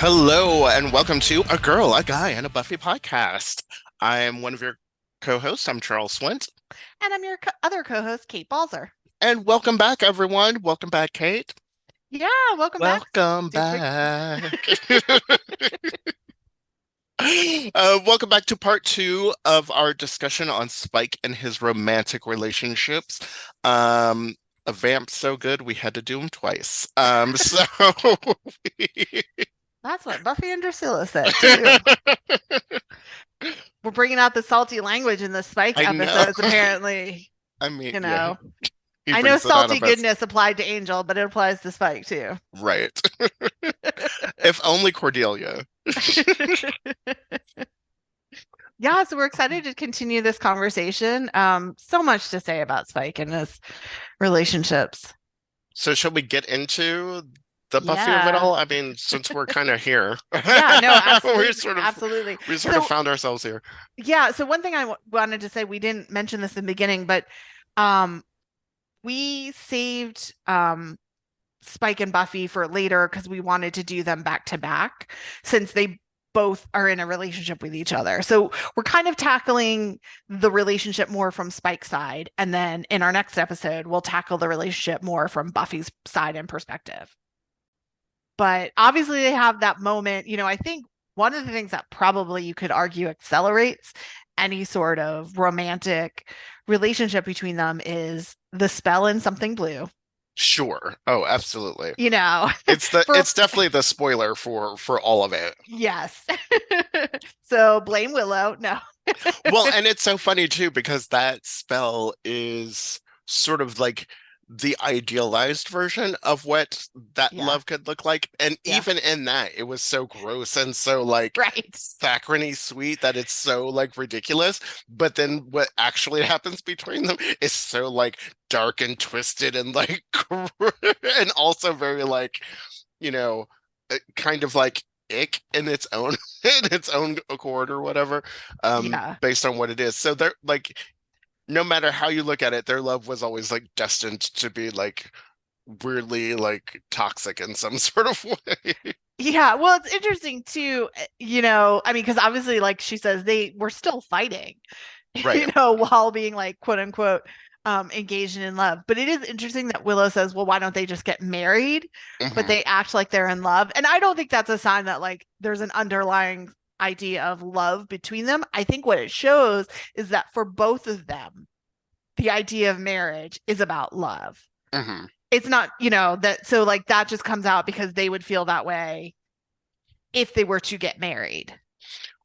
Hello, and welcome to A Girl, a Guy, and a Buffy podcast. I'm one of your co-hosts. I'm Charles Swint. And I'm your other co-host, Kate Balzer. And welcome back, everyone. Welcome back, Kate. Yeah, welcome back. Welcome back. Welcome back to part two of our discussion on Spike and his romantic relationships. A vamp so good we had to do him twice. That's what Buffy and Drusilla said too. We're bringing out the salty language in the Spike I know. episodes, apparently. I mean, You yeah, know, he I know brings it out salty of us. goodness applied to Angel, but it applies to Spike too. Right. If only Cordelia. Yeah, so we're excited to continue this conversation. So much to say about Spike and his relationships. So shall we get into the Buffy of it Yeah. all? I mean, since we're kind of here. Yeah, no, absolutely. we sort of Absolutely. we sort of found ourselves here. Yeah, so one thing I wanted to say, we didn't mention this in the beginning, but um we saved Spike and Buffy for later because we wanted to do them back to back since they both are in a relationship with each other. So we're kind of tackling the relationship more from Spike's side, and then in our next episode we'll tackle the relationship more from Buffy's side and perspective. But obviously they have that moment, I think one of the things that probably you could argue accelerates any sort of romantic relationship between them is the spell in Something Blue. Sure. Oh, absolutely. It's it's definitely the spoiler for all of it. Yes. So blame Willow. No. Well, and it's so funny too because that spell is sort of like the idealized version of what that love could look like. And even in that, it was so gross and so like saccharine sweet that it's so like ridiculous. But then what actually happens between them is so like dark and twisted and like and also very like, kind of like ick in its own accord or whatever, based on what it is. So they're like, no matter how you look at it, their love was always like destined to be like weirdly like toxic in some sort of way. Yeah, well, it's interesting too, I mean, because obviously, like she says, they were still fighting, Right. While being like, quote unquote, engaged in love. But it is interesting that Willow says, well, why don't they just get married? But they act like they're in love. And I don't think that's a sign that like there's an underlying idea of love between them. I think what it shows is that for both of them, the idea of marriage is about love. It's not, that so like that just comes out because they would feel that way if they were to get married.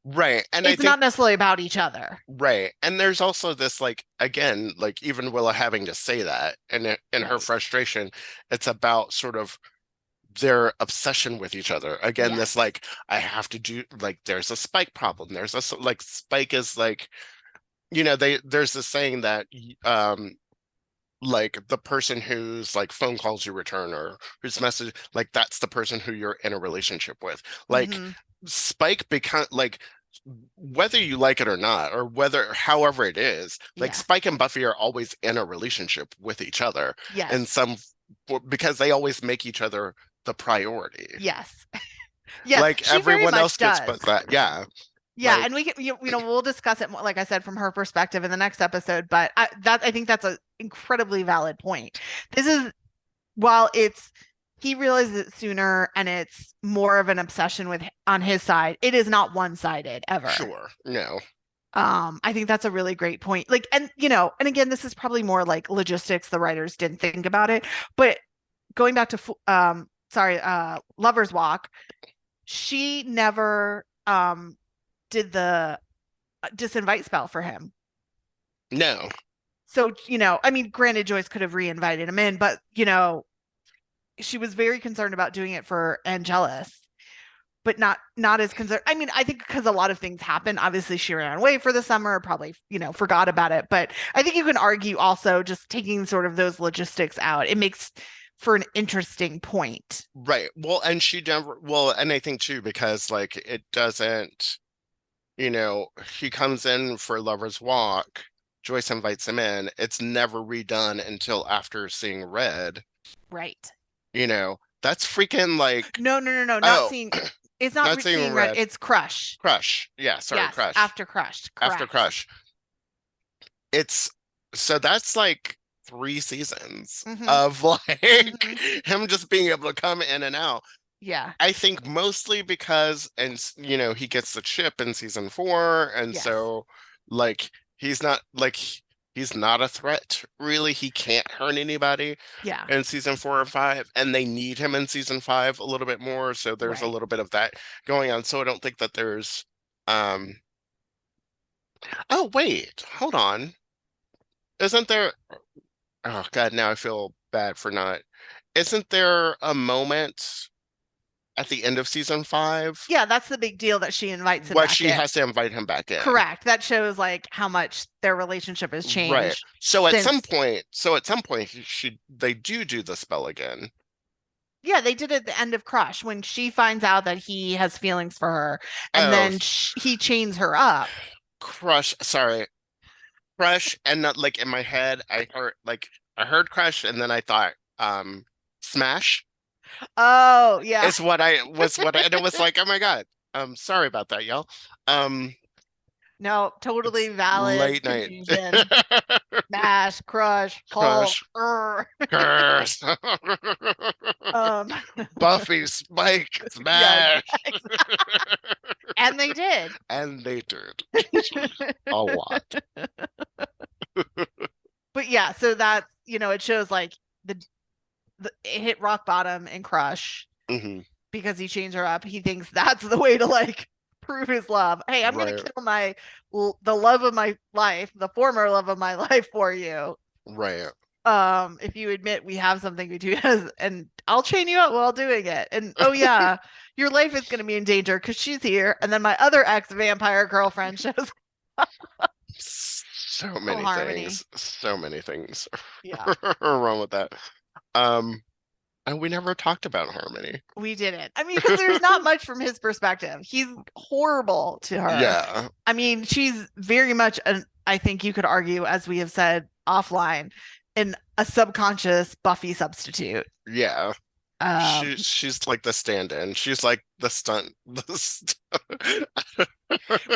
Right. And it's not necessarily about each other. Right. And there's also this like, again, like even Willow having to say that and in her frustration, it's about sort of their obsession with each other. Again, this like, I have to do like, there's a Spike problem. There's a like Spike is like, there's this saying that like the person whose like phone calls you return or whose message, like that's the person who you're in a relationship with. Like Spike become like, whether you like it or not, or however it is, like Spike and Buffy are always in a relationship with each other. And because they always make each other the priority. Yes. Like everyone else gets but that. Yeah. Yeah, like, and we can, we'll discuss it more, like I said, from her perspective in the next episode. But I think that's an incredibly valid point. This is, while he realizes it sooner and it's more of an obsession on his side, it is not one-sided ever. Sure, no. I think that's a really great point. Like, and and again, this is probably more like logistics. The writers didn't think about it, but going back to Lover's Walk, she never did the disinvite spell for him. No. So, I mean, granted, Joyce could have reinvited him in, but, she was very concerned about doing it for Angelus, but not as concerned. I mean, I think because a lot of things happen. Obviously, she ran away for the summer, probably, forgot about it. But I think you can argue also just taking sort of those logistics out. It makes for an interesting point. Right. Well, and and I think too, because like it doesn't, he comes in for Lover's Walk, Joyce invites him in. It's never redone until after seeing Red. Right. That's freaking like no, not seeing It's not Not Seeing Seeing Red. Red. It's Crush. Crush. Yeah, sorry, Yes, Crush. after Crush. After Correct. Crush. It's so that's like 3 seasons Mm-hmm. of like Mm-hmm. him just being able to come in and out. Yeah. I think mostly because, and he gets the chip in season 4, and Yes. so like he's not like he's not a threat really. He can't hurt anybody Yeah. in season 4 or 5, and they need him in season 5 a little bit more. So there's a Right. little bit of that going on. So I don't think that there's um. Oh wait, hold on. Isn't there? Oh God, now I feel bad for not. Isn't there a moment at the end of season 5 Yeah, that's the big deal that she invites him what back she in. has to invite him back in? Correct. That shows like how much their relationship has Right. changed So at some since. point, they do the spell again. Yeah, they did it at the end of Crush when she finds out that he has feelings for her, and Oh, then he chains her up. Crush. Sorry, Crush, and not like in my head, I heard Crush, and then I thought Smash Oh, yeah. is and it was like, oh my God. Sorry about that, y'all. Um, No, totally it's valid late night. confusion. Smash, Crush, Hulk. Crush, curse. Um, Buffy, Spike, yeah, Smash. and they did. And they did a lot. But yeah, so that's, it shows like it hit rock bottom in Crush Hmm. because he changed her up. He thinks that's the way to like prove his love. Hey, I'm gonna Right, kill the love of my life, the former love of my life for you. right. If you admit we have something between us, and I'll chain you up while doing it. And oh yeah, your life is gonna be in danger because she's here. And then my other ex vampire girlfriend shows. So Oh, many Harmony. things. So many things Yeah, are wrong with that. Um, and we never talked about Harmony. we didn't. I mean, because there's not much from his perspective. He's horrible to her. Yeah, I mean, she's very much I think you could argue, as we have said offline, a subconscious Buffy substitute. yeah. Um, She's like the stand-in. She's like the stunt.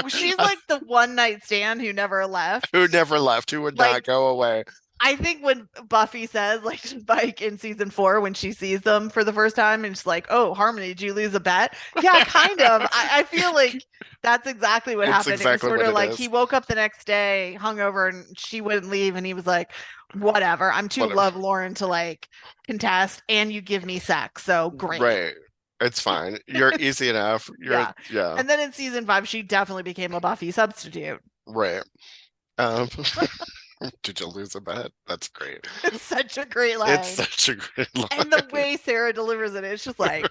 she's like the one night stand who never left. Who never left, who would Like, not go away. I think when Buffy says, like, Spike in season 4, when she sees them for the first time, and she's like, "Oh, Harmony, did you lose a bet?" Yeah, kind of. I feel like that's exactly what It's happened. It was exactly sort what of it like he is. woke up the next day hungover, and she wouldn't leave, and he was like, "Whatever, I'm too Whatever. lovelorn to like contest, and you give me sex, so great." Right. It's fine. You're easy enough. Yeah. Yeah, And then in season 5, she definitely became a Buffy substitute. right. Um, did you lose a bet? That's great. It's such a great It's line. such a great And the line. way Sarah delivers it, it's just like,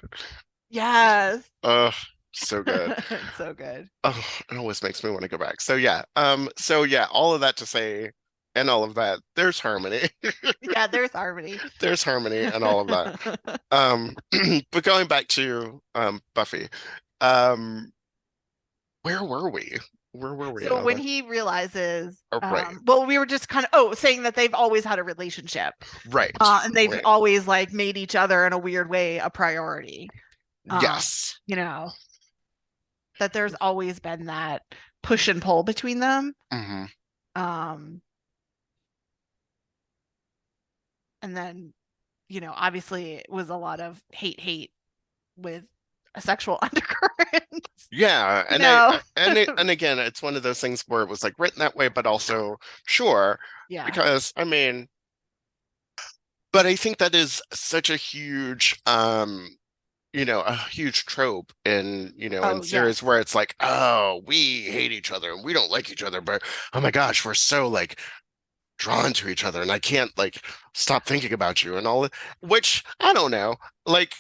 yes. Oh, so good. It's so good. Oh, it always makes me want to go back. So yeah, all of that to say, and all of that, there's Harmony. Yeah, there's Harmony. There's Harmony and all of that. Um, but going back to Buffy, um, where were we? Where were we? So when he realizes, Oh, right, well, we were just kind of saying that they've always had a relationship, right, and they've right. always like made each other in a weird way a priority. Yes. You know, that there's always been that push and pull between them. Hmm. Um, and then, obviously it was a lot of hate with a sexual undercurrent. Yeah, You know, and again, it's one of those things where it was like written that way, but also sure, yeah. because I mean, but I think that is such a huge a huge trope in Oh, in series yes. where it's like, oh, we hate each other and we don't like each other, but oh my gosh, we're so like drawn to each other and I can't like stop thinking about you and all that, which I don't know. Like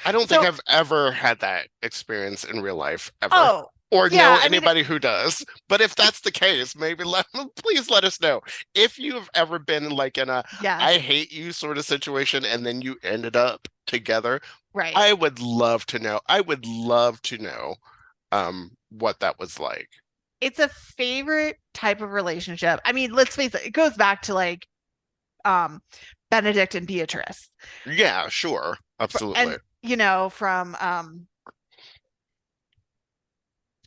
I don't think So, I've ever had that experience in real life ever. oh, Or know yeah, I mean, anybody who does. But if that's the case, maybe please let us know. If you've ever been like in a yes, I hate you sort of situation and then you ended up together, right. I would love to know. I would love to know what that was like. It's a favorite type of relationship. I mean, let's face it goes back to like um Benedict and Beatrice. Yeah, sure. Absolutely. And from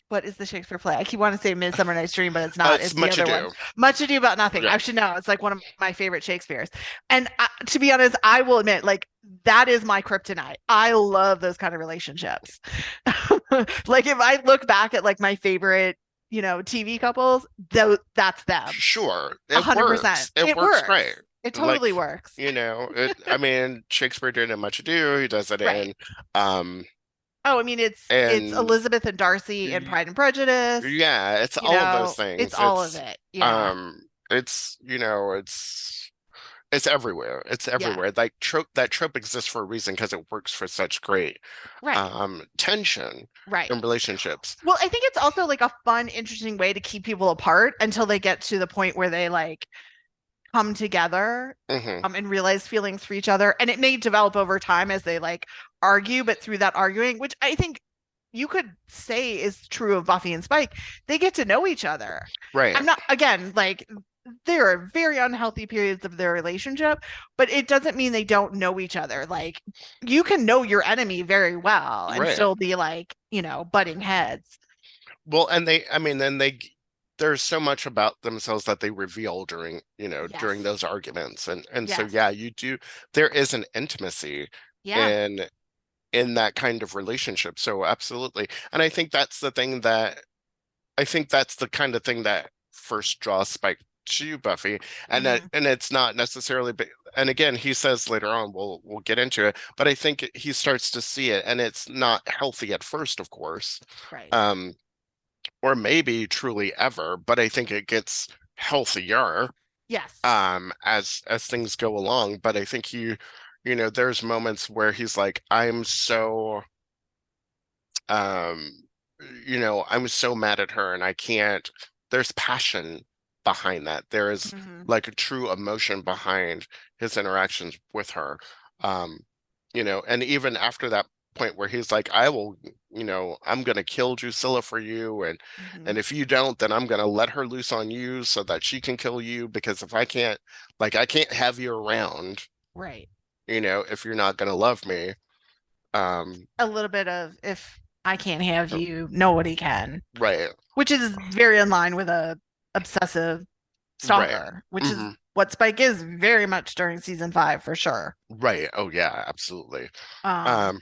what is the Shakespeare play? I keep wanting to say Midsummer Night's Dream, but it's not. It's It's the Much other one. Ado. Much Ado About Nothing. Yeah. I should know. It's like one of my favorite Shakespeare's. And to be honest, I will admit, like, that is my kryptonite. I love those kind of relationships. Like, if I look back at like my favorite, TV couples, that's them. Sure. It 100%. works. It It works works. great. It totally Like, works. I mean, Shakespeare did in Much Ado. He does it Right. in, um, Oh, I mean, it's and Elizabeth and Darcy in Pride and Prejudice. yeah, it's all of those It's things. all of it. Yeah. It's everywhere. It's Yeah. everywhere. Like that trope exists for a reason because it works for such great Right. tension Right. in relationships. Well, I think it's also like a fun, interesting way to keep people apart until they get to the point where they like come together Hmm. and realize feelings for each other. And it may develop over time as they like argue, but through that arguing, which I think you could say is true of Buffy and Spike, they get to know each other. Right. I'm not, again, like there are very unhealthy periods of their relationship, but it doesn't mean they don't know each other. Like you can know your enemy very well and Right. still be like, butting heads. Well, and there's so much about themselves that they reveal during Yes. those arguments. And so Yes. yeah, there is an intimacy Yeah. in in that kind of relationship. So absolutely. And I think that's the kind of thing that first draws Spike to Buffy. Hmm. And it's not necessarily, and again, he says later on, we'll get into it, but I think he starts to see it, and it's not healthy at first, of course. Right. Um, or maybe truly ever, but I think it gets healthier Yes. as things go along. But I think there's moments where he's like, um I'm so mad at her, and I can't. There's passion behind that. There is Hmm. like a true emotion behind his interactions with her. And even after that point where he's like, I'm gonna kill Drusilla for you, Hmm. and if you don't, then I'm gonna let her loose on you so that she can kill you, because if I can't, like, I can't have you around, Right. if you're not gonna love me. Um, A little bit of if I can't have you, nobody can, right, which is very in line with a obsessive right. stalker, which is Hmm. what Spike is very much during season 5 for sure. Right. Oh yeah, absolutely. Um, Um,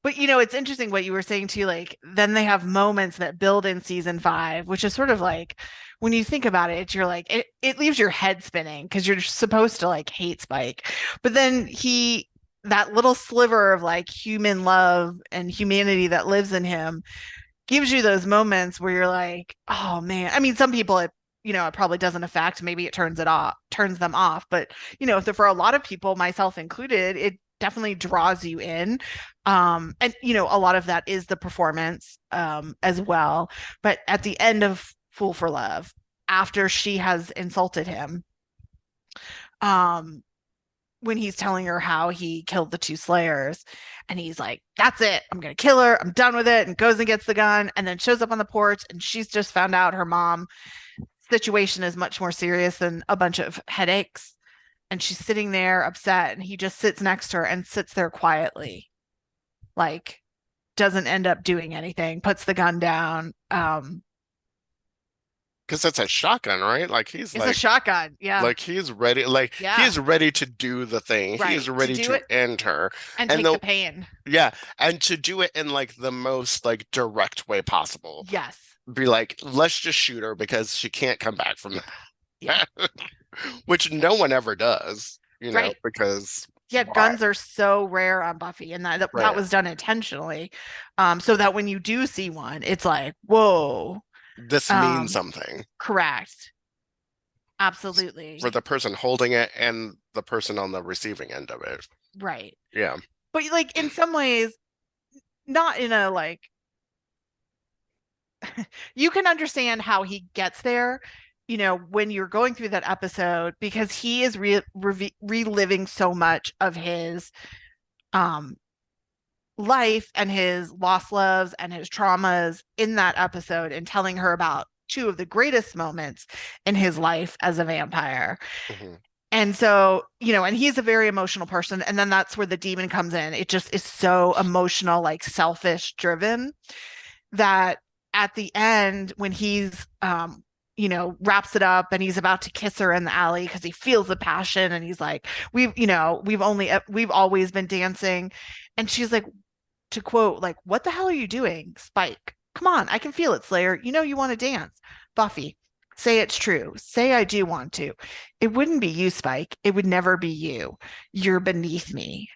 but it's interesting what you were saying too. Like then they have moments that build in season 5, which is sort of like when you think about it, you're like it leaves your head spinning because you're supposed to like hate Spike, but then that little sliver of like human love and humanity that lives in him gives you those moments where you're like, oh man. I mean, some people it probably doesn't affect. Maybe it turns them off. But for a lot of people, myself included, it definitely draws you in. And a lot of that is the performance as well. But at the end of Fool for Love, after she has insulted him, um, when he's telling her how he killed the two Slayers, and he's like, that's it, I'm gonna kill her, I'm done with it, and goes and gets the gun, and then shows up on the porch, and she's just found out her mom situation is much more serious than a bunch of headaches, and she's sitting there upset, and he just sits next to her and sits there quietly, like doesn't end up doing anything, puts the gun down. because that's a shotgun, right? Like he's It's a shotgun. Yeah. he's ready, like Yeah. he's ready to do the thing. He is Right. To ready do to it end her. and And take the the pain. Yeah, and to do it in like the most like direct way possible. Yes. Be like, let's just shoot her because she can't come back from Yeah. that. Which no one ever does, Right. because Yeah, why? guns are so rare on Buffy, and that Right. was done intentionally, so that when you do see one, it's like, whoa. This means Um, something Correct. for Absolutely. the person holding it and the person on the receiving end of it. Right. Yeah. But like in some ways, not in a like you can understand how he gets there, when you're going through that episode because he is reliving so much of his um life and his lost loves and his traumas in that episode and telling her about two of the greatest moments in his life as a vampire. Hmm. And so, and he's a very emotional person. And then that's where the demon comes in. It just is so emotional, like selfish driven. that at the end when he's wraps it up and he's about to kiss her in the alley because he feels the passion and he's like, we've always been dancing. And she's like, to quote, like, what the hell are you doing, Spike? Come on, I can feel it, Slayer. You know you want to dance. Buffy, say it's true. Say I do want to. It wouldn't be you, Spike. It would never be you. You're beneath me.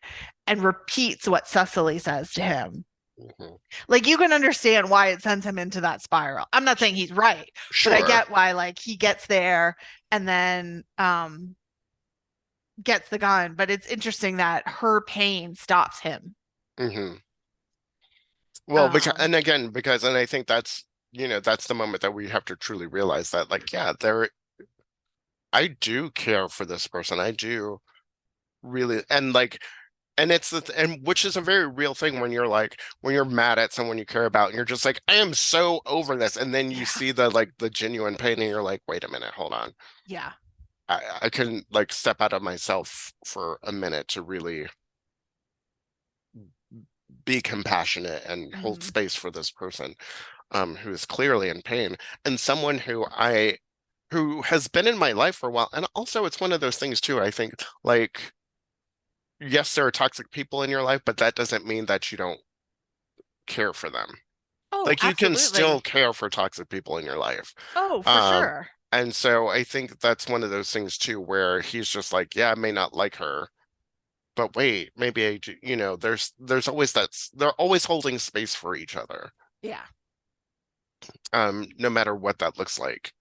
And repeats what Cecily says to him. Mm-hmm. Like, you can understand why it sends him into that spiral. I'm not saying he's right, sure, but I get why, like, he gets there and then gets the gun. But it's interesting that her pain stops him. Mm-hmm. Well, because, and I think that's, that's the moment that we have to truly realize that, like, yeah, I do care for this person. I do really, and like, and it's and which is a very real thing when you're mad at someone you care about and you're just like, I am so over this. And then you see the genuine pain and you're like, wait a minute, hold on. Yeah. I can like step out of myself for a minute to really be compassionate and hold space for this person who is clearly in pain and someone who has been in my life for a while. And also it's one of those things too, I think, like, yes, there are toxic people in your life, but that doesn't mean that you don't care for them. Oh, like, you absolutely. can still care for toxic people in your life. Oh, for sure. And so I think that's one of those things too, where he's just like, yeah, I may not like her, but wait, maybe I do, there's always they're always holding space for each other. Yeah. No matter what that looks like.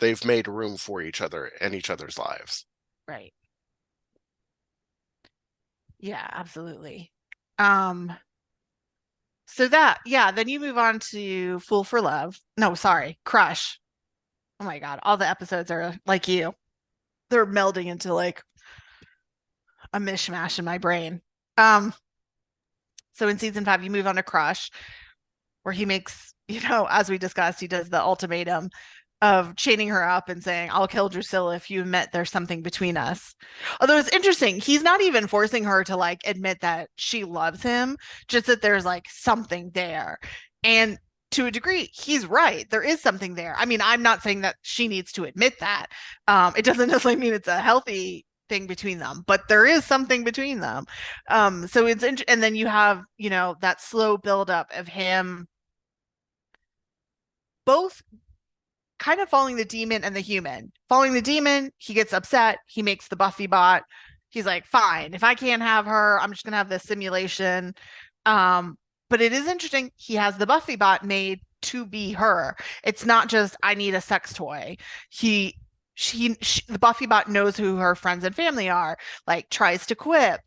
They've made room for each other and each other's lives. Right. Yeah, absolutely. So then you move on to Fool for Love. No, sorry, Crush. Oh my God, all the episodes are like you. They're melding into like a mishmash in my brain. So in season 5, you move on to Crush, where he makes, as we discussed, he does the ultimatum of chaining her up and saying, I'll kill Drusilla if you admit there's something between us. Although it's interesting, he's not even forcing her to like admit that she loves him, just that there's like something there. And to a degree, he's right. There is something there. I mean, I'm not saying that she needs to admit that. It doesn't necessarily mean it's a healthy thing between them, but there is something between them. So it's and then you have, that slow buildup of him both kind of following the demon and the human. Following the demon, he gets upset. He makes the Buffy bot. He's like, fine, if I can't have her, I'm just gonna have this simulation. But it is interesting. He has the Buffy bot made to be her. It's not just I need a sex toy. The Buffy bot knows who her friends and family are. Like, tries to quip.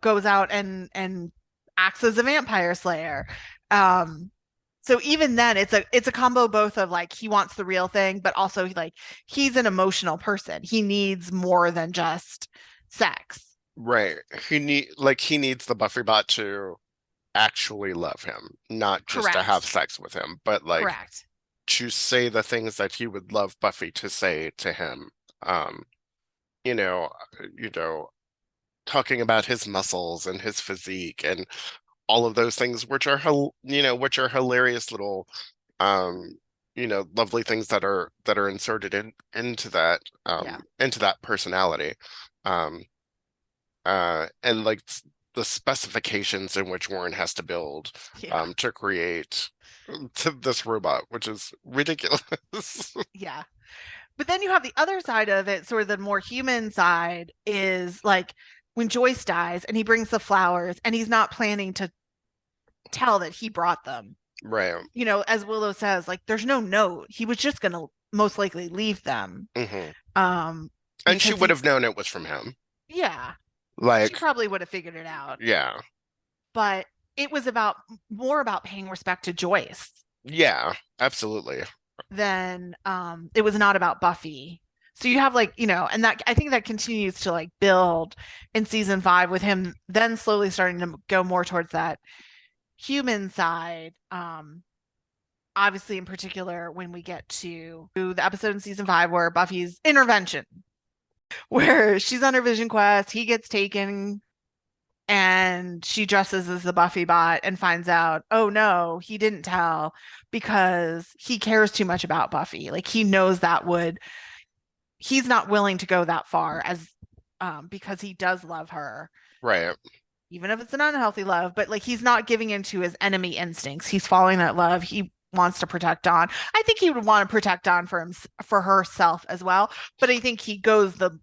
Goes out and acts as a vampire slayer. So even then, it's a combo both of like he wants the real thing, but also like he's an emotional person. He needs more than just sex. Right. He needs the Buffy bot to actually love him, not just to have sex with him, but like to say the things that he would love Buffy to say to him. Talking about his muscles and his physique and all of those things, which are hilarious little lovely things that are inserted into that personality, and like the specifications in which Warren has to build to create this robot, which is ridiculous. Yeah. But then you have the other side of it, sort of the more human side, is like when Joyce dies and he brings the flowers and he's not planning to tell that he brought them. Right. As Willow says, like, there's no note. He was just going to most likely leave them. Mm-hmm. And she would have known it was from him. Yeah. Like, she probably would have figured it out. Yeah. But it was more about paying respect to Joyce. Yeah, absolutely. Then it was not about Buffy. So you have like, and that I think that continues to like build in season 5 with him then slowly starting to go more towards that human side. Obviously in particular when we get to the episode in season 5 where Buffy's intervention, where she's on her vision quest, he gets taken, and she dresses as the Buffy bot and finds out, oh no, he didn't tell because he cares too much about Buffy. Like he knows he's not willing to go that far as because he does love her, Right. even if it's an unhealthy love, but like he's not giving into his enemy instincts. He's following that love. He wants to protect Dawn. I think he would want to protect Dawn for herself as well, but I think he goes the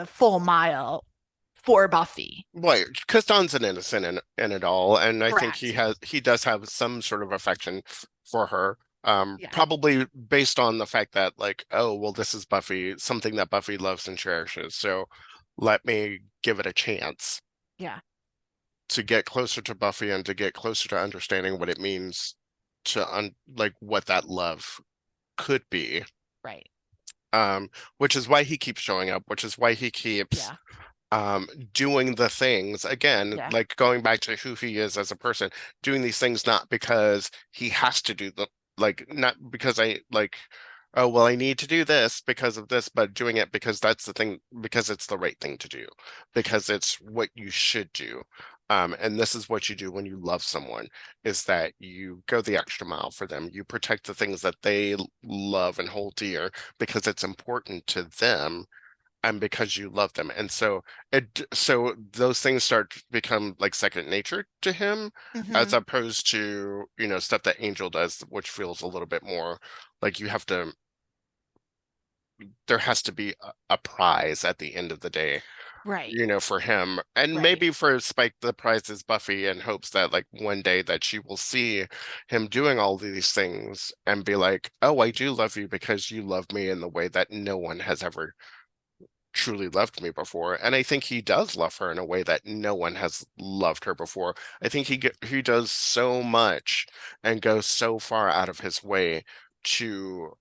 full mile for Buffy. Right, because Don's an innocent in it all, and I think Correct. he does have some sort of affection for her. Yeah. Probably based on the fact that like, oh, well, this is Buffy, something that Buffy loves and cherishes. So let me give it a chance Yeah. to get closer to Buffy and to get closer to understanding what it means to like what that love could be. Right. Which is why he keeps showing up, which is why he keeps Yeah. doing the things again, Yeah. like going back to who he is as a person, doing these things not because he has to do them, like not because I like, oh well, I need to do this because of this, but doing it because that's the thing, because it's the right thing to do, because it's what you should do. And this is what you do when you love someone, is that you go the extra mile for them. You protect the things that they love and hold dear because it's important to them and because you love them. And so those things start to become like second nature to him, as Mm-hmm. opposed to, stuff that Angel does, which feels a little bit more like there has to be a prize at the end of the day, Right. for him. And Right. maybe for Spike, the prize is Buffy, in hopes that like one day that she will see him doing all these things and be like, oh, I do love you because you love me in the way that no one has ever truly loved me before. And I think he does love her in a way that no one has loved her before. I think he does so much and goes so far out of his way to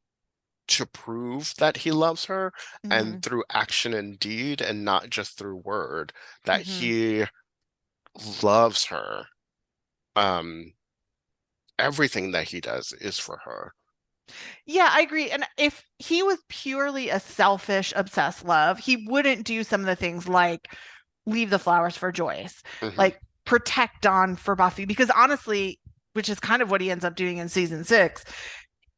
prove that he loves her, Mm-hmm. and through action and deed and not just through word, that Mm-hmm. he loves her. Um Everything that he does is for her. Yeah, I agree. And if he was purely a selfish, obsessed love, he wouldn't do some of the things like leave the flowers for Joyce, Hmm. like protect Dawn for Buffy, because honestly, which is kind of what he ends up doing in season 6,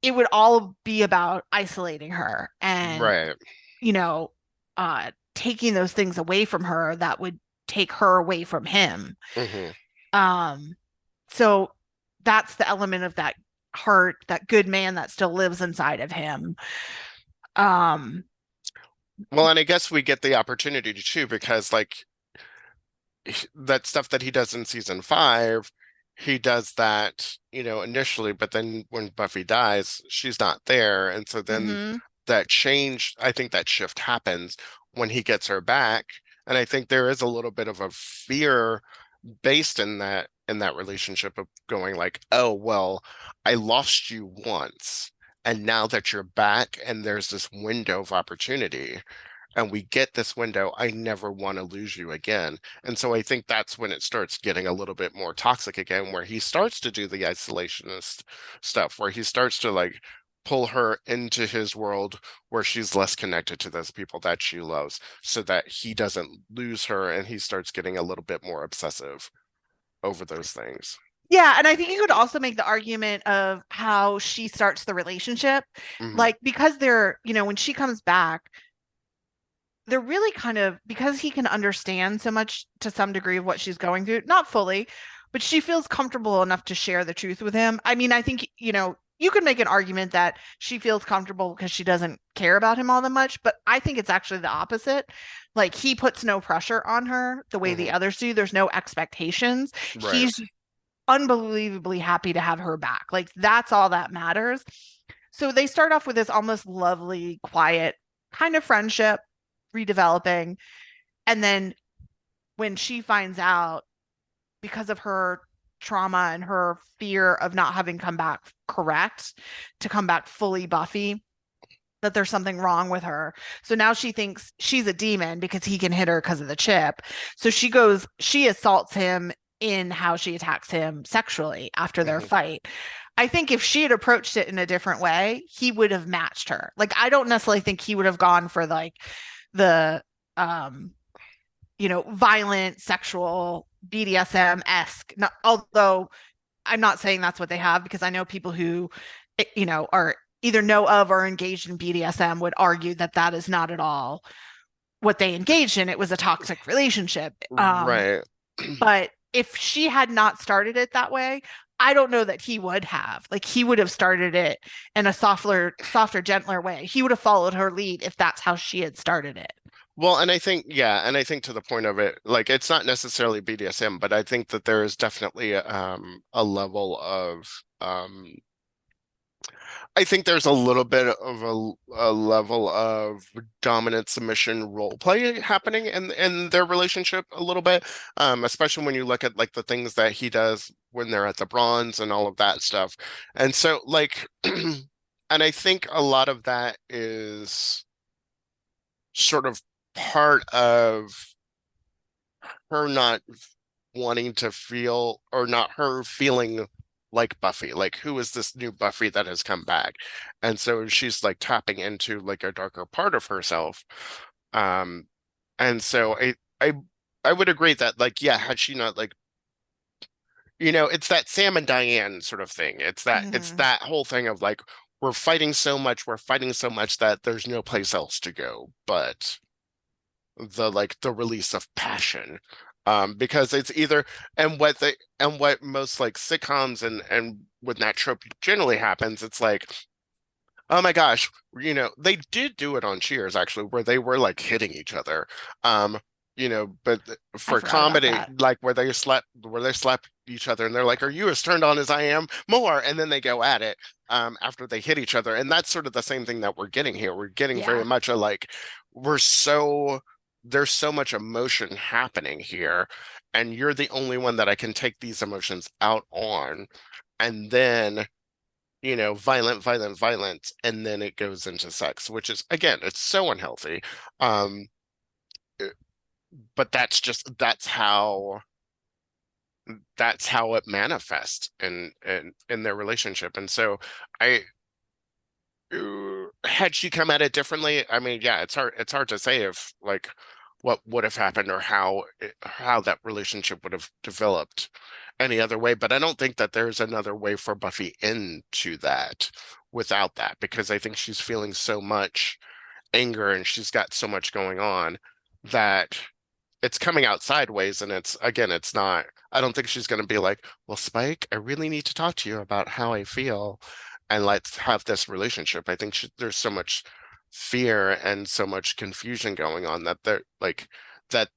it would all be about isolating her and, Right. you know, taking those things away from her that would take her away from him. Hmm. Um, so that's the element of that heart, that good man that still lives inside of him. Um, Well, and I guess we get the opportunity to too, because like that stuff that he does in season 5, he does that, initially, but then when Buffy dies, she's not there. And so then mhm, that change, I think that shift happens when he gets her back. And I think there is a little bit of a fear based in that relationship of going like, oh, well, I lost you once. And now that you're back and there's this window of opportunity, and we get this window, I never want to lose you again. And so I think that's when it starts getting a little bit more toxic again, where he starts to do the isolationist stuff, where he starts to like pull her into his world where she's less connected to those people that she loves, so that he doesn't lose her, and he starts getting a little bit more obsessive over those things. yeah, and I think you could also make the argument of how she starts the relationship. Hmm. Like, because when she comes back, they're really kind of, because he can understand so much to some degree of what she's going through, not fully, but she feels comfortable enough to share the truth with him. I mean, I think, you could make an argument that she feels comfortable because she doesn't care about him all that much, but I think it's actually the opposite. Like, he puts no pressure on her the way the Hmm. others do. There's no expectations. Right. He's unbelievably happy to have her back. Like, that's all that matters. So they start off with this almost lovely, quiet kind of friendship, redeveloping. And then when she finds out, because of her trauma and her fear of not having come back correct, to come back fully Buffy, that there's something wrong with her. So now she thinks she's a demon because he can hit her because of the chip. So she assaults him in how she attacks him sexually after their Hmm. fight. I think if she had approached it in a different way, he would have matched her. Like, I don't necessarily think he would have gone for like the um violent, sexual, BDSM-esque. Although I'm not saying that's what they have, because I know people who, are either know of or engaged in BDSM would argue that that is not at all what they engaged in. It was a toxic relationship. Right. But if she had not started it that way, I don't know that he would have. Like, he would have started it in a softer, gentler way. He would have followed her lead if that's how she had started it. Well, and I think, yeah, and I think to the point of it, like it's not necessarily BDSM, but I think that there is definitely a level of I think there's a little bit of a level of dominant submission role play happening in their relationship a little bit, especially when you look at like the things that he does when they're at the bronze and all of that stuff. And so like, and I think a lot of that is sort of part of her not wanting to feel, or not her feeling like Buffy, like who is this new Buffy that has come back? And so she's like tapping into like a darker part of herself. Um, and so I would agree that like, yeah, had she not like, it's that Sam and Diane sort of thing. It's Mm-hmm. that whole thing of like, we're fighting so much that there's no place else to go but the release of passion. Because it's either, and what most like sitcoms and when that trope generally happens, it's like, oh my gosh, they did do it on Cheers actually, where they were like hitting each other. Um, but I for forgot about comedy, that. like where they slap each other and they're like, "Are you as turned on as I am? More," and then they go at it after they hit each other. And that's sort of the same thing that we're getting here. We're getting very Yeah. much a like, we're so there's so much emotion happening here, and you're the only one that I can take these emotions out on. And then violent, violent, violent, and then it goes into sex, which is again, it's so unhealthy. Um, but that's how it manifests in their relationship. And so I had she come at it differently, I mean, yeah, it's hard to say if like what would have happened or how that relationship would have developed any other way. But I don't think that there's another way for Buffy into that without that, because I think she's feeling so much anger and she's got so much going on that it's coming out sideways. And it's again, it's not, I don't think she's going to be like, well, Spike, I really need to talk to you about how I feel and let's have this relationship. I think there's so much fear and so much confusion going on that they're like, that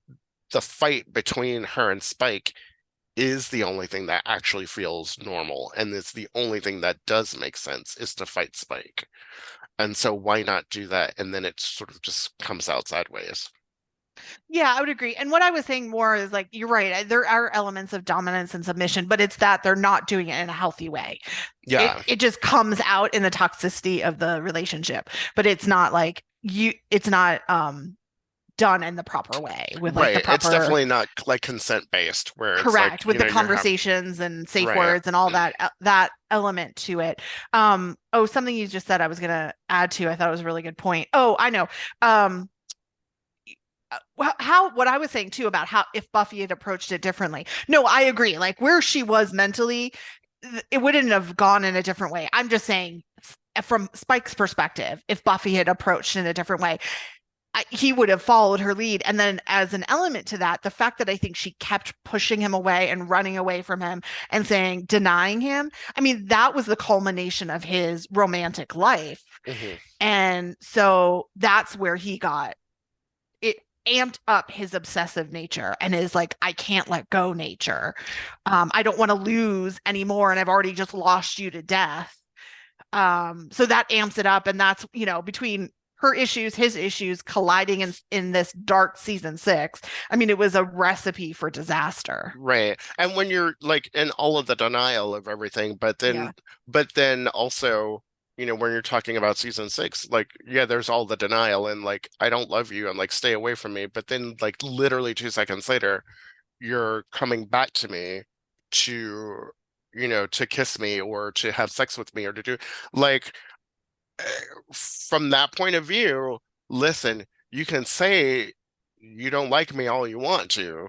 the fight between her and Spike is the only thing that actually feels normal. And it's the only thing that does make sense is to fight Spike. And so why not do that? And then it sort of just comes out sideways. Yeah, I would agree. And what I was saying more is, like, you're right. There are elements of dominance and submission, but it's that they're not doing it in a healthy way. It Yeah, it just comes out in the toxicity of the relationship, but it's not like it's not done in the proper way, with like the right. It's proper, definitely not like consent based where it's like, correct, with the you're having, conversations and safe right. words and all that element to it. Oh, something you just said I was gonna add to, I thought it was a really good point. Oh, I know. Um how what I was saying too about how if Buffy had approached it differently. No, I agree. Like, where she was mentally, it wouldn't have gone in a different way. I'm just saying, from Spike's perspective, if Buffy had approached in a different way, he would have followed her lead. And then, as an element to that, the fact that I think she kept pushing him away and running away from him and denying him. I mean, that was the culmination of his romantic life. Hmm. And so that's where he got it, amped up his obsessive nature and his, like, I can't let go nature. I don't want to lose anymore, and I've already just lost you to death. So that amps it up, and that's, between her issues, his issues colliding in this dark season 6. I mean, it was a recipe for disaster. Right. And when you're like in all of the denial of everything, Yeah. but then also, when you're talking about season 6, like, yeah, there's all the denial and like, I don't love you and like, stay away from me. But then, like, literally 2 seconds later, you're coming back to me to, to kiss me or to have sex with me or to do like, from that point of view, listen, you can say you don't like me all you want to,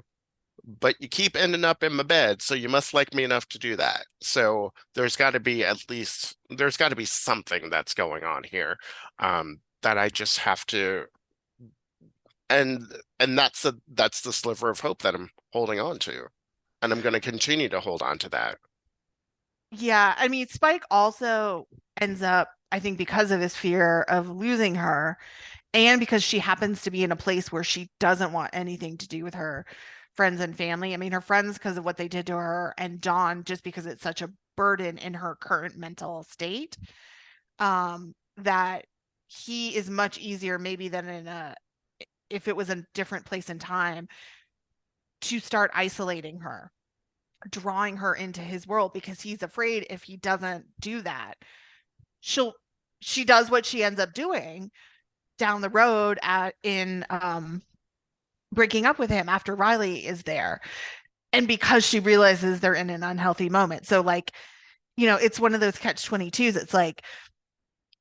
but you keep ending up in my bed, so you must like me enough to do that. So there's got to be something that's going on here, that I just have to, and that's the sliver of hope that I'm holding on to, and I'm going to continue to hold on to that. Yeah, I mean, Spike also ends up, I think, because of his fear of losing her, and because she happens to be in a place where she doesn't want anything to do with her friends and family. I mean, her friends because of what they did to her, and Dawn just because it's such a burden in her current mental state, that he is much easier maybe than if it was a different place and time to start isolating her, drawing her into his world, because he's afraid if he doesn't do that, she does what she ends up doing down the road in breaking up with him after Riley is there. And because she realizes they're in an unhealthy moment. So like, it's one of those catch 22s. It's like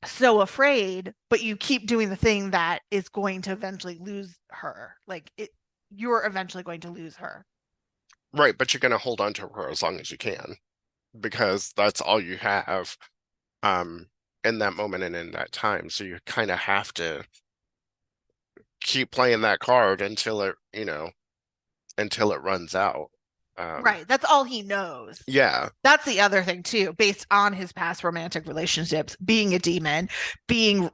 so afraid, but you keep doing the thing that is going to eventually lose her. You're eventually going to lose her. Right, but you're going to hold on to her as long as you can because that's all you have, um, in that moment and in that time. So you kind of have to keep playing that card until it runs out. Right. That's all he knows. Yeah. That's the other thing too, based on his past romantic relationships, being a demon, being,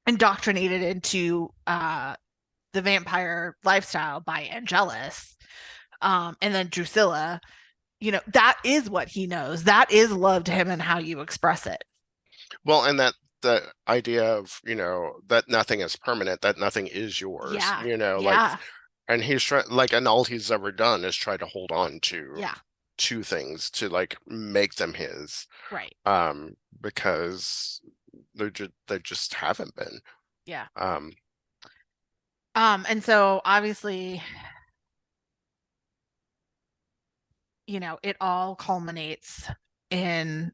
indoctrinated into the vampire lifestyle by Angelus, and then Drusilla, that is what he knows. That is love to him and how you express it. Well, and that the idea of, that nothing is permanent, that nothing is yours, Yeah. like, Yeah. and he's trying, like, and all he's ever done is try to hold on to Yeah. things to like make them his, Right. because they just haven't been. Yeah. Um, And so obviously, it all culminates in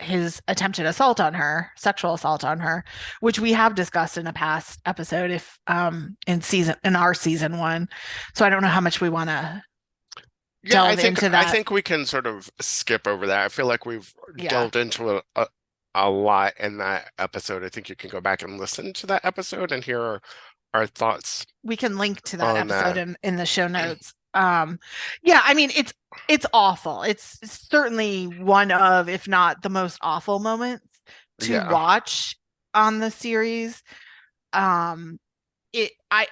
his attempted assault on her, sexual assault on her, which we have discussed in a past episode if in our season 1. So I don't know how much we want to yeah, delve into I that. think we can sort of skip over that. I feel like we've Yeah. delved into a lot in that episode. I think you can go back and listen to that episode and hear our thoughts We can link to that on episode that. in the show notes. Yeah, I mean it's awful. It's certainly one of, if not the most awful moments to Yeah. watch on the series. Um it I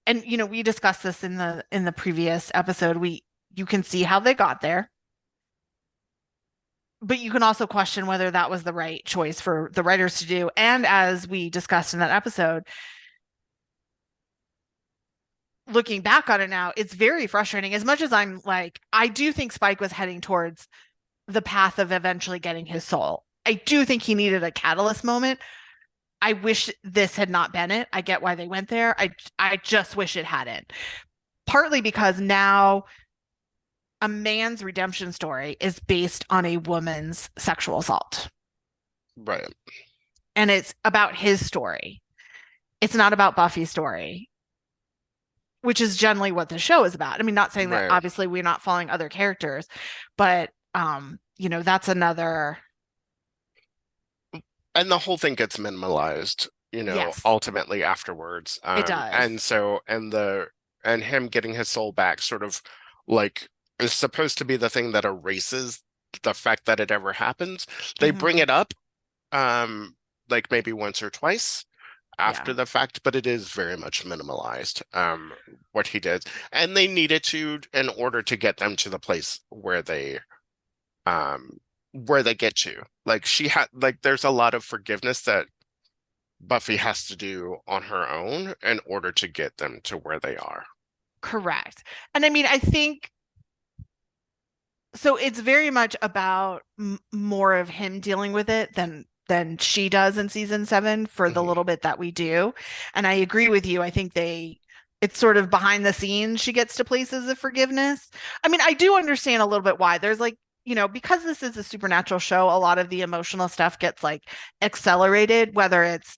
and we discussed this in the previous episode. You can see how they got there, but you can also question whether that was the right choice for the writers to do. And as we discussed in that episode, looking back on it now, it's very frustrating. As much as I'm like, I do think Spike was heading towards the path of eventually getting his soul. I do think he needed a catalyst moment. I wish this had not been it. I get why they went there. I just wish it hadn't. Partly because now a man's redemption story is based on a woman's sexual assault. Right. And it's about his story. It's not about Buffy's story, which is generally what the show is about. I mean, not saying that Right. obviously we're not following other characters, but that's another. And the whole thing gets minimalized, Yes, ultimately afterwards. it does. And so and him getting his soul back sort of like is supposed to be the thing that erases the fact that it ever happens. They bring Hmm. it up, like maybe once or twice Yeah, after the fact, but it is very much minimalized, what he did. And they needed to in order to get them to the place um where they get to. Like she had like there's a lot of forgiveness that Buffy has to do on her own in order to get them to where they are. correct. And I mean, I think so. It's very much about more of him dealing with it than she does in season 7 for the Mhm. little bit that we do. And I agree with you. I think it's sort of behind the scenes she gets to places of forgiveness. I mean, I do understand a little bit why. There's like, because this is a supernatural show, a lot of the emotional stuff gets like accelerated, whether it's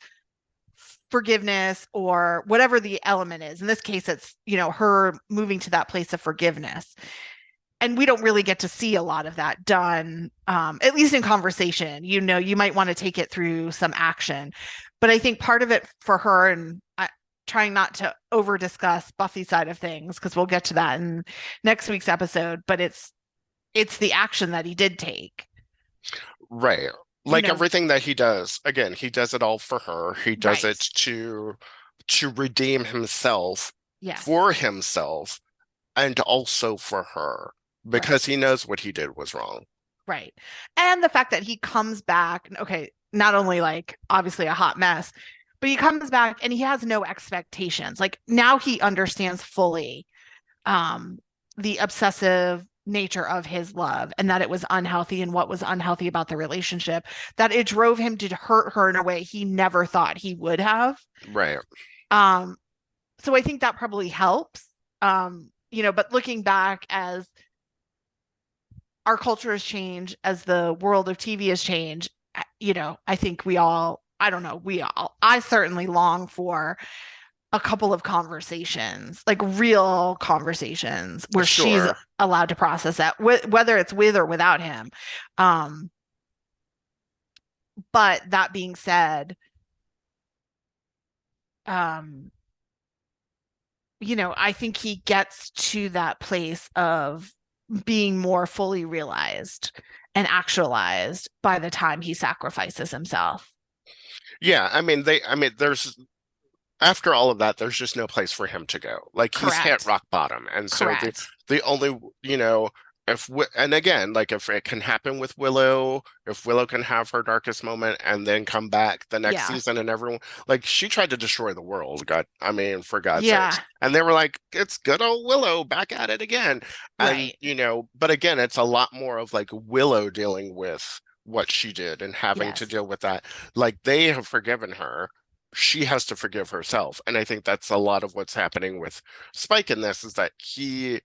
forgiveness or whatever the element is. In this case, it's, her moving to that place of forgiveness. And we don't really get to see a lot of that done, at least in conversation. You might want to take it through some action. But I think part of it for her, and trying not to over discuss Buffy's side of things, because we'll get to that in next week's episode, but it's the action that he did take. Right. Like everything that he does, again, he does it all for her. He does it to redeem himself, for himself, and also for her, because he knows what he did was wrong. Right. And the fact that he comes back, okay, not only like obviously a hot mess, but he comes back and he has no expectations. Like now he understands fully the obsessive nature of his love, and that it was unhealthy, and what was unhealthy about the relationship, that it drove him to hurt her in a way he never thought he would have. Right. So I think that probably helps. But looking back, as our culture has changed, as the world of TV has changed, I think I certainly long for a couple of conversations, like real conversations where she's allowed to process that, whether it's with or without him. But that being said, I think he gets to that place of being more fully realized and actualized by the time he sacrifices himself. Yeah, I mean, there's after all of that, there's just no place for him to go. Like he's hit rock bottom, and so the only and again, like if it can happen with Willow, if Willow can have her darkest moment and then come back the next season, and everyone, like, she tried to destroy the world. For God's sakes. And they were like, it's good old Willow back at it again. And but again, it's a lot more of like Willow dealing with what she did and having to deal with that. Like, they have forgiven her. She has to forgive herself. And I think that's a lot of what's happening with Spike in this, is that he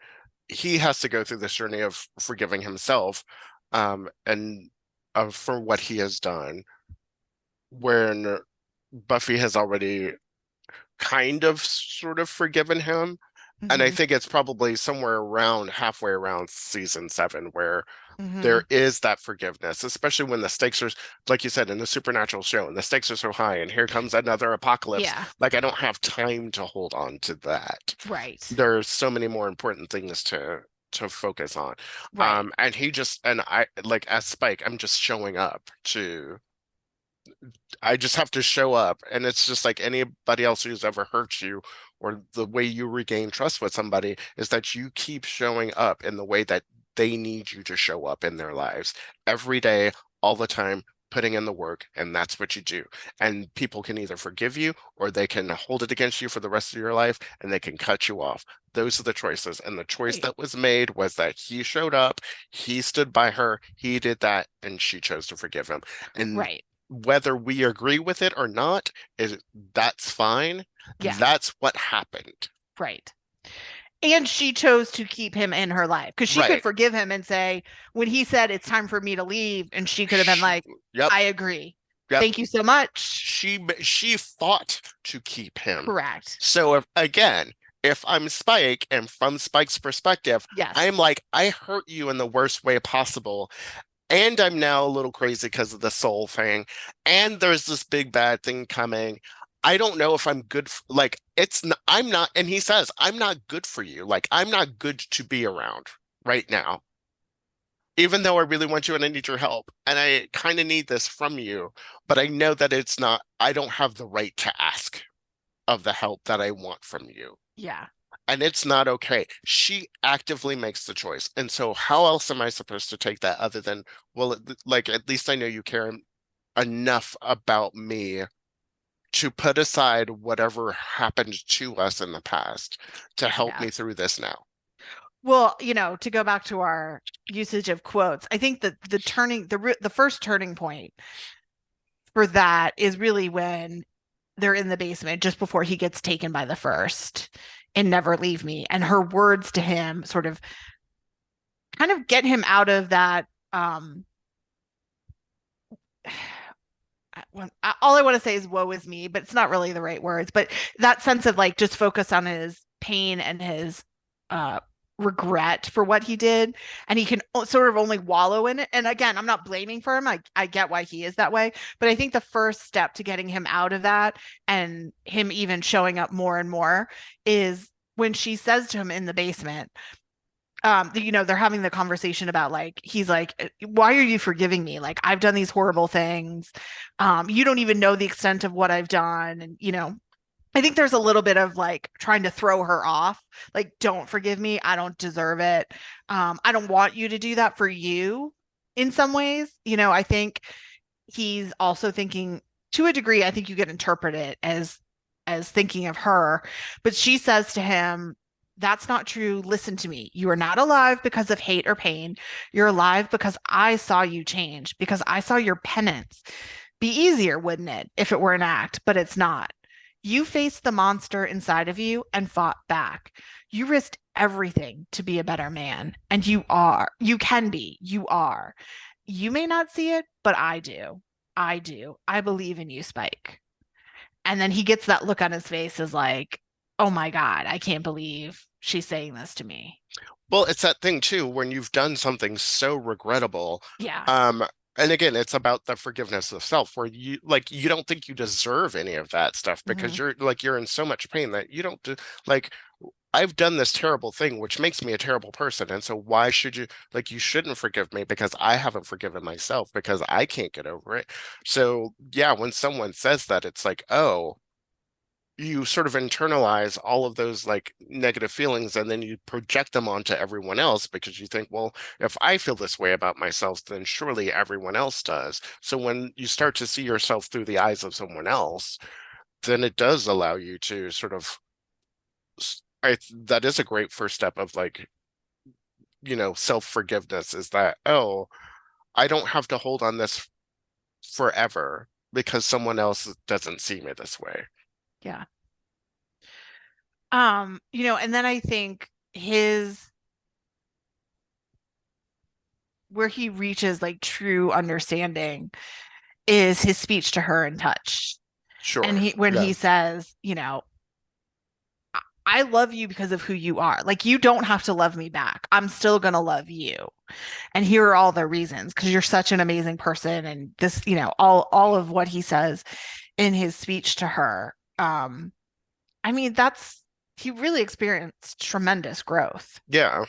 has to go through this journey of forgiving himself, and for what he has done, when Buffy has already kind of sort of forgiven him. And I think it's probably somewhere around halfway around season 7 where there is that forgiveness, especially when the stakes are, like you said, in the supernatural show, and the stakes are so high, and here comes another apocalypse. Like, I don't have time to hold on to that. Right. There's so many more important things to focus on. Right. And I, like, as Spike, I'm just showing up I just have to show up. And it's just like anybody else who's ever hurt you, or the way you regain trust with somebody, is that you keep showing up in the way that they need you to show up in their lives every day, all the time, putting in the work. And that's what you do. And people can either forgive you, or they can hold it against you for the rest of your life, and they can cut you off. Those are the choices. And the choice that was made was that he showed up, he stood by her, he did that, and she chose to forgive him. And whether we agree with it or not, that's fine. That's what happened. Right. And she chose to keep him in her life, because she could forgive him and say, when he said it's time for me to leave, and she could have been like, I agree. Thank you so much. She fought to keep him. Correct. So if I'm Spike, and from Spike's perspective, I'm like, I hurt you in the worst way possible. And I'm now a little crazy because of the soul thing. And there's this big bad thing coming. I don't know if I'm good. I'm not. And he says, I'm not good for you. Like, I'm not good to be around right now. Even though I really want you and I need your help. And I kind of need this from you. But I know that I don't have the right to ask of the help that I want from you. Yeah. And it's not okay. She actively makes the choice. And so how else am I supposed to take that other than, well, like, at least I know you care enough about me to put aside whatever happened to us in the past to help me through this now. Well, to go back to our usage of quotes, I think that the first turning point for that is really when they're in the basement just before he gets taken by the first, and never leave me. And her words to him sort of kind of get him out of that, all I want to say is woe is me, but it's not really the right words. But that sense of like just focus on his pain and his uh regret for what he did, and he can sort of only wallow in it. And again, I'm not blaming for him. I get why he is that way, but I think the first step to getting him out of that and him even showing up more and more is when she says to him in the basement, they're having the conversation about like, he's like, why are you forgiving me? Like, I've done these horrible things. You don't even know the extent of what I've done. And, I think there's a little bit of like trying to throw her off, like, don't forgive me. I don't deserve it. I don't want you to do that for you in some ways. I think he's also thinking to a degree, I think you could interpret it as thinking of her, but she says to him, that's not true. Listen to me. You are not alive because of hate or pain. You're alive because I saw you change, because I saw your penance. Be easier, wouldn't it, if it were an act, but it's not. You faced the monster inside of you and fought back. You risked everything to be a better man, and you are. You can be. You are. You may not see it, but I do. I do. I believe in you, Spike. And then he gets that look on his face as like, oh my God, I can't believe she's saying this to me. Well, it's that thing too, when you've done something so regrettable. Yeah. And again, it's about the forgiveness of self, where you don't think you deserve any of that stuff because Mhm. you're in so much pain that you don't like, I've done this terrible thing, which makes me a terrible person. And so why should you, like, you shouldn't forgive me because I haven't forgiven myself because I can't get over it. So yeah, when someone says that, it's like, oh, you sort of internalize all of those like negative feelings and then you project them onto everyone else because you think, well, if I feel this way about myself, then surely everyone else does. So when you start to see yourself through the eyes of someone else, then it does allow you to sort of, that is a great first step of like, self-forgiveness is that, oh, I don't have to hold on this forever because someone else doesn't see me this way. Yeah. And then I think his where he reaches like true understanding is his speech to her in Touch. And Sure. when Yeah. he says, I love you because of who you are. Like, you don't have to love me back. I'm still going to love you. And here are all the reasons, because you're such an amazing person. And this, all of what he says in his speech to her. I mean, he really experienced tremendous growth. Yeah.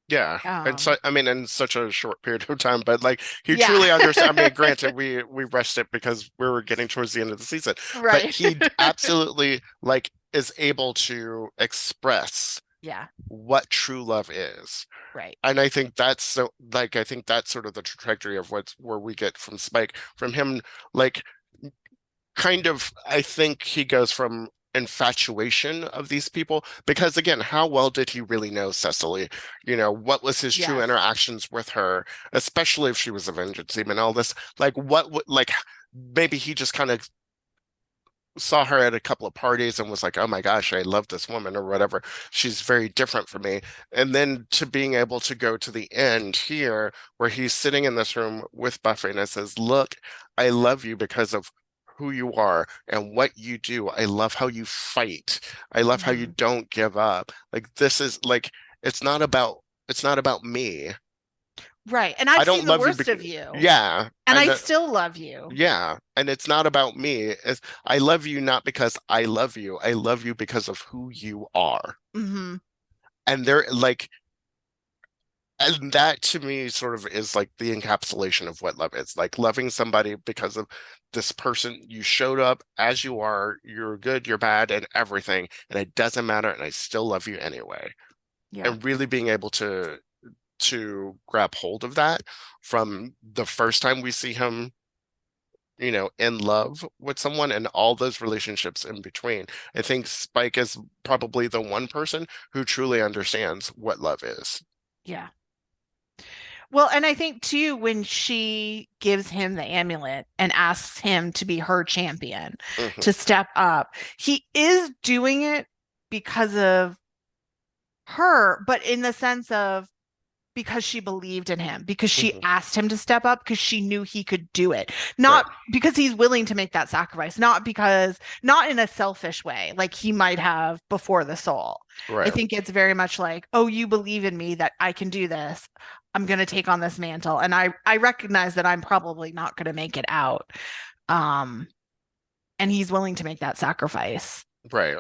Yeah. And so, Um, I mean, in such a short period of time, but like he yeah, truly understood. I mean, granted, we rushed it because we were getting towards the end of the season, but right. he absolutely like is able to express Yeah, what true love is. right. And I think that's so like I think that's sort of the trajectory of where we get from Spike, from him like kind of, I think he goes from infatuation of these people because again, how well did he really know Cecily? What was his true Yes. interactions with her, especially if she was a vengeance demon, all this, like what would like maybe he just kind of saw her at a couple of parties and was like, oh my gosh, I love this woman or whatever. She's very different from me. And then to being able to go to the end here where he's sitting in this room with Buffy and it says, look, I love you because of who you are and what you do. I love how you fight. I love how you Mhm. don't give up. Like this is like it's not about me. Right. And I I've don't seen the love you worst of you, yeah. and I And still love you. yeah, and it's not about me. I love you not because I love you. I love you because of who you are. Hmm. And they're like, and that to me sort of is like the encapsulation of what love is. Like loving somebody because of this person. You showed up as you are, you're good, you're bad, and everything, and it doesn't matter, and I still love you anyway. Yeah. And really being able to grab hold of that from the first time we see him in love with someone and all those relationships in between. I think Spike is probably the one person who truly understands what love is. Yeah. Well, and I think too, when she gives him the amulet and asks him to be her champion, Hmm. to step up, he is doing it because of her, but in the sense of because she believed in him, because she Hmm. asked him to step up, because she knew he could do it. Right. Not because he's willing to make that sacrifice, not in a selfish way, like he might have before the soul. I Right. think it's very much like, oh, you believe in me that I can do this. I'm going to take on this mantle. And I recognize that I'm probably not going to make it out. Um, and he's willing to make that sacrifice. Right.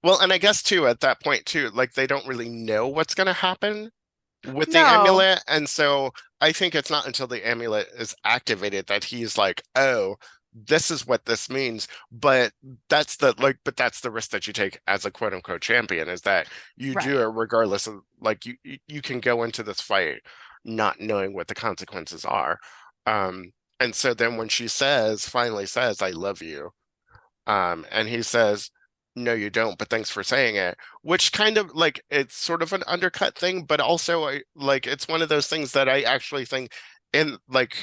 Well, and I guess too, at that point too, like they don't really know what's going to happen with the No, amulet. And so I think it's not until the amulet is activated that he's like, oh, this is what this means. But that's the risk that you take as a quote unquote champion, is that you do right. it regardless of, like, you can go into this fight not knowing what the consequences are. And so then when she finally says, I love you, and he says, no, you don't, but thanks for saying it, which kind of like it's sort of an undercut thing, but also like it's one of those things that I actually think, and like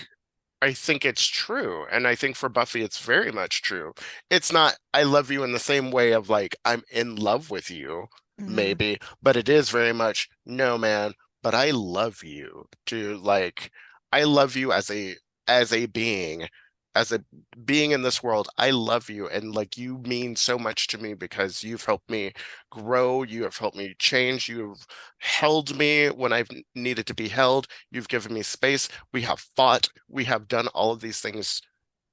I think it's true. And I think for Buffy, it's very much true. It's not, I love you in the same way of like, I'm in love with you, Mm, maybe, but it is very much, no, man, but I love you, dude. Like, I love you as a being, as a being in this world. I love you. And like, you mean so much to me because you've helped me grow. You have helped me change. You've held me when I've needed to be held. You've given me space. We have fought. We have done all of these things.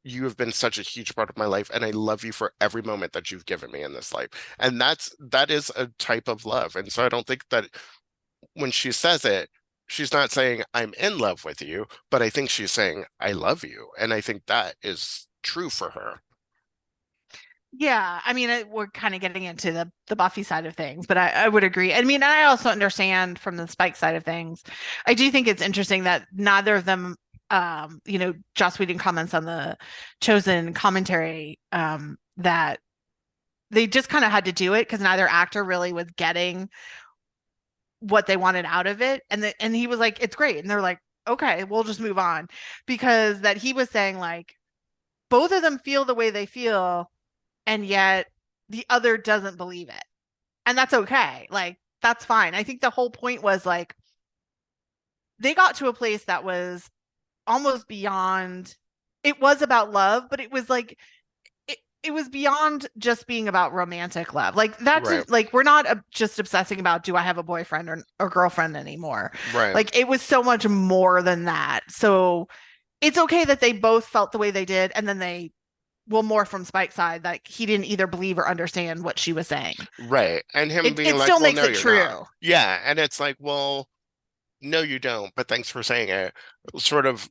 You have been such a huge part of my life, and I love you for every moment that you've given me in this life. And that is a type of love. And so I don't think that when she says it, she's not saying I'm in love with you, but I think she's saying I love you. And I think that is true for her. yeah, I mean, we're kind of getting into the Buffy side of things, but I would agree. I mean, I also understand from the Spike side of things. I do think it's interesting that neither of them, Joss Whedon comments on the Chosen commentary, that they just kind of had to do it because neither actor really was getting what they wanted out of it, and he was like, "It's great," and they're like, "Okay, we'll just move on," because that he was saying like both of them feel the way they feel and yet the other doesn't believe it. And that's okay. Like, that's fine. I think the whole point was like they got to a place that was almost beyond, it was about love, but it was like, it was beyond just being about romantic love. Like, that Right. didn't, like, we're not just obsessing about do I have a boyfriend or girlfriend anymore. Right. Like, it was so much more than that. So it's okay that they both felt the way they did. And then they, well, more from Spike's side, like he didn't either believe or understand what she was saying. Right. And him being It like, still well, makes no, it you're not. true. Yeah. And it's like, well, no, you don't, but thanks for saying it. Sort of,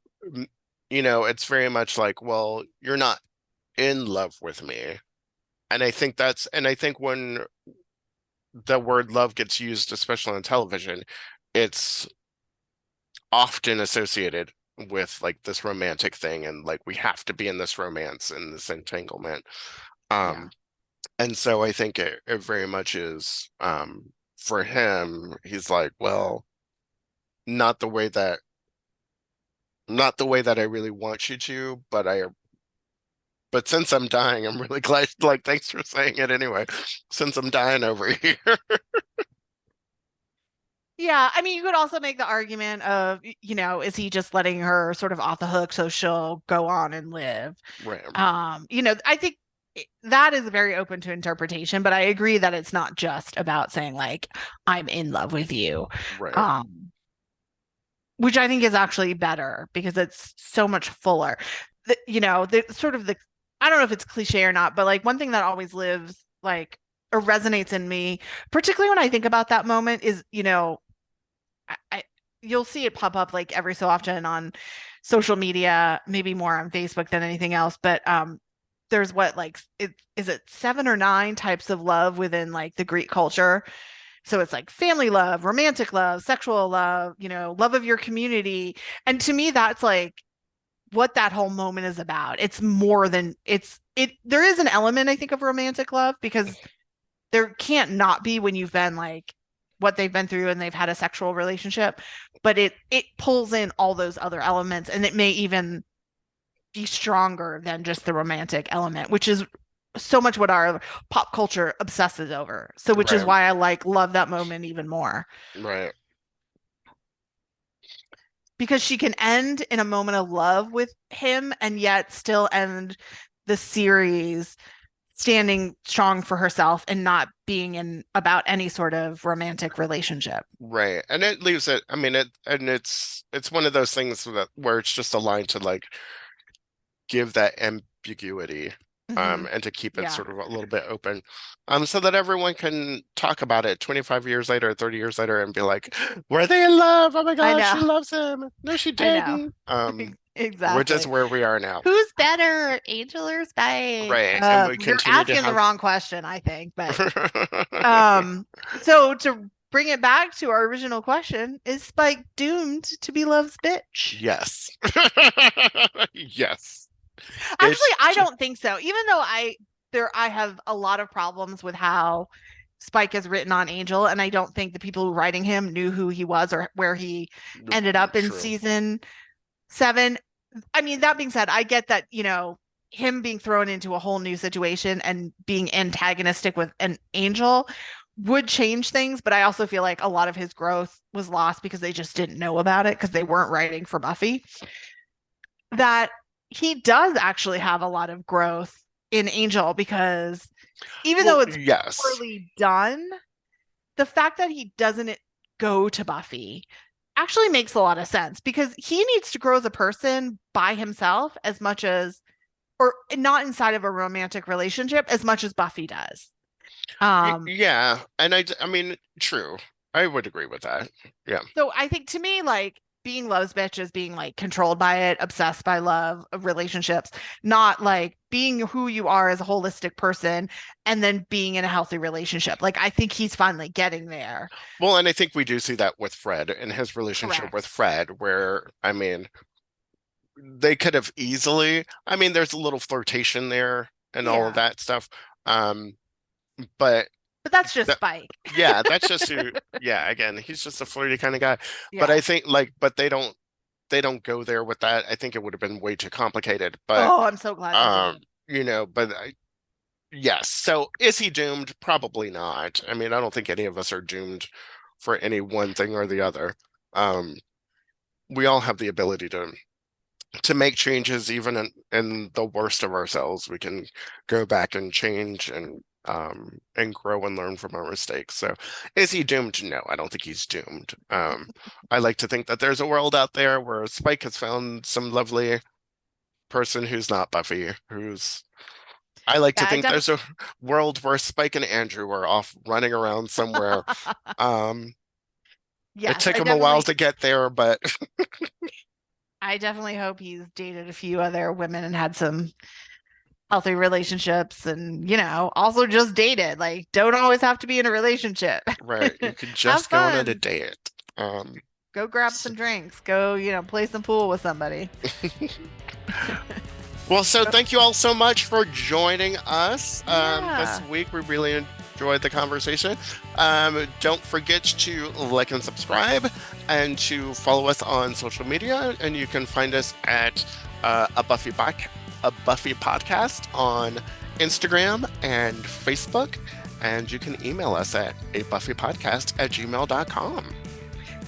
it's very much like, well, you're not in love with me. And I think when the word love gets used, especially on television, it's often associated with like this romantic thing, and like we have to be in this romance and this entanglement. Yeah. Um, and so I think it very much is, for him, he's like, well, not the way that not the way that I really want you to, but since I'm dying, I'm really glad, like, thanks for saying it anyway. Since I'm dying over here. Yeah, I mean, you could also make the argument of, is he just letting her sort of off the hook so she'll go on and live? Right. I think that is very open to interpretation, but I agree that it's not just about saying like I'm in love with you. Right. Um, which I think is actually better because it's so much fuller. The sort of the, I don't know if it's cliche or not, but like one thing that always lives like or resonates in me, particularly when I think about that moment, is you'll see it pop up like every so often on social media, maybe more on Facebook than anything else. But there's what like is it 7 or 9 types of love within like the Greek culture. So it's like family love, romantic love, sexual love, love of your community. And to me, that's like what that whole moment is about. It's more than there is an element, I think, of romantic love because there can't not be when you've been like what they've been through and they've had a sexual relationship, but it pulls in all those other elements and it may even be stronger than just the romantic element, which is so much what our pop culture obsesses over. So which is Right. why I like love that moment even more. Right. because she can end in a moment of love with him and yet still end the series standing strong for herself and not being in about any sort of romantic relationship. Right. And it leaves it, I mean, it's one of those things that where it's just a line to like give that ambiguity, and to keep it Yeah. sort of a little bit open, so that everyone can talk about it 25 years later, 30 years later, and be like, were they in love? Oh my I God, she know. loves him. No, she I know. didn't. Which is Exactly. where we are now. Who's better, Angel or Spike? Right. And we You're continue to asking the have wrong question, I think. But so to bring it back to our original question, is Spike doomed to be Love's bitch? Yes. Yes. Actually, It's I don't think so. Even though I have a lot of problems with how Spike is written on Angel, and I don't think the people who were writing him knew who he was or where he ended up in true. season 7. I mean, that being said, I get that, him being thrown into a whole new situation and being antagonistic with an Angel would change things, but I also feel like a lot of his growth was lost because they just didn't know about it because they weren't writing for Buffy. That he does actually have a lot of growth in Angel because even though it's yes. poorly done, the fact that he doesn't go to Buffy actually makes a lot of sense because he needs to grow as a person by himself as much as, or not inside of a romantic relationship as much as Buffy does. Yeah, and I mean, true. I would agree with that. Yeah. So I think to me, like being Love's bitch is being like controlled by it, obsessed by love of relationships, not like being who you are as a holistic person and then being in a healthy relationship. Like I think he's finally getting there. Well, and I think we do see that with Fred and his relationship with Correct. Fred, where I mean, they could have easily, I mean, there's a little flirtation there and all of Yeah. that stuff. But But that's just that, Spike. yeah, that's just who, yeah, again, he's just a flirty kind of guy. But Yeah. I think like, but they don't go there with that. I think it would have been way too complicated. But Oh, I'm so glad they did. but yes. So is he doomed? Probably not. I mean, I don't think any of us are doomed for any one thing or the other. Um, we all have the ability to make changes, even in the worst of ourselves. We can go back and change and grow and learn from our mistakes. So is he doomed? No, I don't think he's doomed. I like to think that there's a world out there where Spike has found some lovely person who's not Buffy, who's I like to Yeah, think there's a world where Spike and Andrew are off running around somewhere. It yes, took him a while to get there, but I definitely hope he's dated a few other women and had some healthy relationships and, also just dated. Like, don't always have to be in a relationship. right, you could Have just go on a fun. date. Go grab So, some drinks. Go, play some pool with somebody. well, so thank you all so much for joining us this Yeah. week. We really enjoyed the conversation. Don't forget to like and subscribe and to follow us on social media. And you can find us at a Buffy podcast on Instagram and Facebook. And you can email us at abuffypodcast@gmail.com.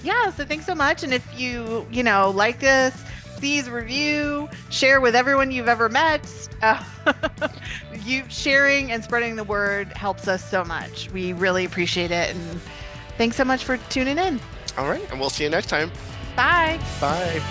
Yeah, so thanks so much. And if you, like this, please review, share with everyone you've ever met. You sharing and spreading the word helps us so much. We really appreciate it. And thanks so much for tuning in. All right, and we'll see you next time. Bye. Bye.